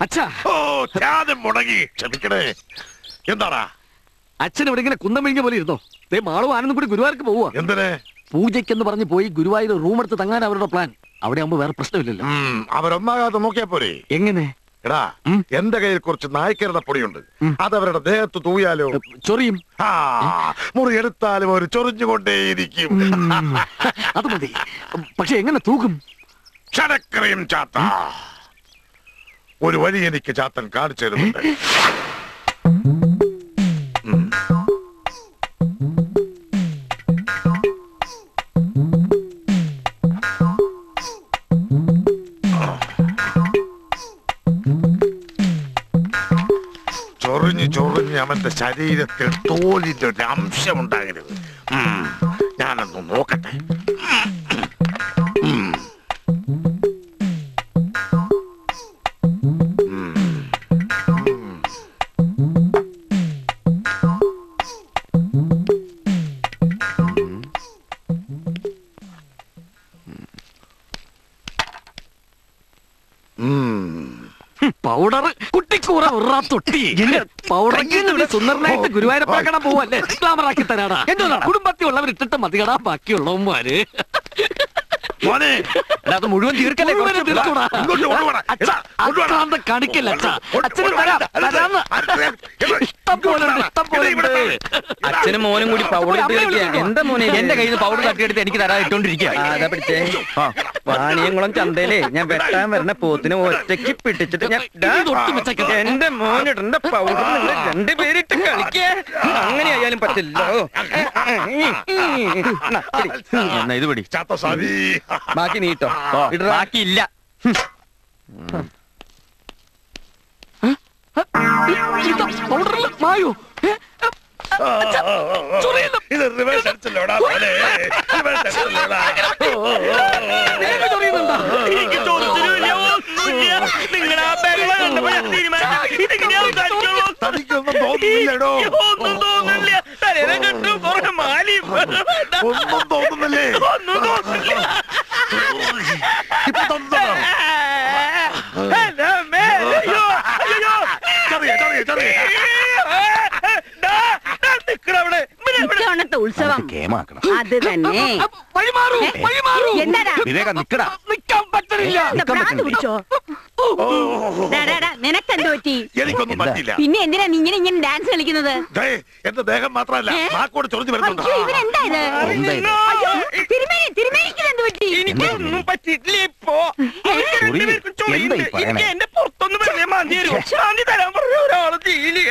അച്ഛാ മുടങ്ങി ക്ഷമിക്കണേ. എന്താടാ അച്ഛൻ ഇവിടെ ഇങ്ങനെ കുന്തം വിഴിഞ്ഞ പോലെ ഇരുന്നോ? മാളും ആനന്ദും കൂടി ഗുരുവായൂർക്ക് പോവാ. എന്തിനെ? പൂജയ്ക്കെന്ന് പറഞ്ഞ് പോയി ഗുരുവായൂർ റൂം എടുത്ത് തങ്ങാൻ അവരുടെ പ്ലാൻ. അവിടെ ആകുമ്പോ വേറെ പ്രശ്നമില്ലല്ലോ. അവരൊന്നാകാതെ നോക്കിയാ പോരെ? എങ്ങനെ? എടാ, എന്റെ കയ്യിൽ കുറച്ച് നായ്ക്കരുടെ പൊടിയുണ്ട്. അതവരുടെ ദേഹത്ത് തൂയാലോ? ചൊറിയും. മുറി എടുത്താലും അവർ ചൊറിഞ്ഞുകൊണ്ടേയിരിക്കും. അത് മതി. പക്ഷെ എങ്ങനെ തൂക്കും? ക്ഷണക്രിയം ചാത്ത. ഒരു വഴി എനിക്ക് ചാത്തൻ കാണിച്ചു തരുന്നുണ്ട്. ചൊറിഞ്ഞ് അവന്റെ ശരീരത്തിൽ തോലിന്റെ ഒരു അംശം ഉണ്ടാകരുത്. ഞാനൊന്ന് നോക്കട്ടെ. പൗഡർ കുട്ടിക്കൂറ തൊട്ടി പൗഡർ സുന്ദരനായിട്ട് ഗുരുവായൂരപ്പ കാണാൻ പോവല്ലേ? ഗ്ലാമറാക്കി തരാടാ. കുടുംബത്തിൽ ഉള്ളവരിട്ടിട്ട് മതികടാ ബാക്കിയുള്ളവന്മാര്. അത് മുഴുവൻ തീർക്കല്ലേ? കാണിക്കല്ല അച്ഛനും തരാം. ഇഷ്ടം പോലെ ഇഷ്ടം പോലെ. അച്ഛനും മോനും കൂടി പൗഡർ ഇട്ട് കളിക്കുക. എന്താ മോനെ എന്റെ കയ്യിൽ നിന്ന് പൗഡർ തട്ടിയെടുത്ത് എനിക്ക് തരാൻ ഇട്ടോണ്ടിരിക്കുക. അതാ പിടിച്ചേ. വാണിയംകുളം ചന്തയിലേ ഞാൻ വെട്ടാൻ വരുന്ന പോത്തിന് ഒറ്റയ്ക്ക് പിടിച്ചിട്ട് ഞാൻ എന്റെ മോനിടണ്ട പൗഡർ രണ്ടുപേരിട്ട് കളിക്കേ. അങ്ങനെ ആയാലും പറ്റില്ലോ. എന്നാ ഇത് പിടി. ബാക്കി നീട്ടോ. ബാക്കിയില്ല. മായോ ഇത് റിവേഴ്സ് അടിച്ചല്ലോടാ. തനിക്കൊന്നും തോന്നുന്നില്ലടോ. ഒന്നും തോന്നുന്നില്ലേ? ഇപ്പൊ തോന്നുന്നോ? ഇത്തവണത്തെ ഉത്സവം അത് തന്നെ. പിടിച്ചോ? നിനക്കെന്ത് പറ്റി? എനിക്കൊന്നും പറ്റില്ല. പിന്നെ എന്തിനാ നീ ഇങ്ങനെ ഡാൻസ് കളിക്കുന്നത്? എന്റെ ദേഹം മാത്രമല്ല നാക്കോട് ചൊറിഞ്ഞു വരുന്നുണ്ട്. ഇവരെന്താ ഇത്? തിരുമേനിക്കെന്ത് പറ്റി? എനിക്കൊന്നും പറ്റിയിട്ടില്ല. ഇപ്പോ എന്റെ പുറത്തൊന്നും വെറുതെ മാന്തി തരാൻ പറഞ്ഞ ഒരാള് തീയില്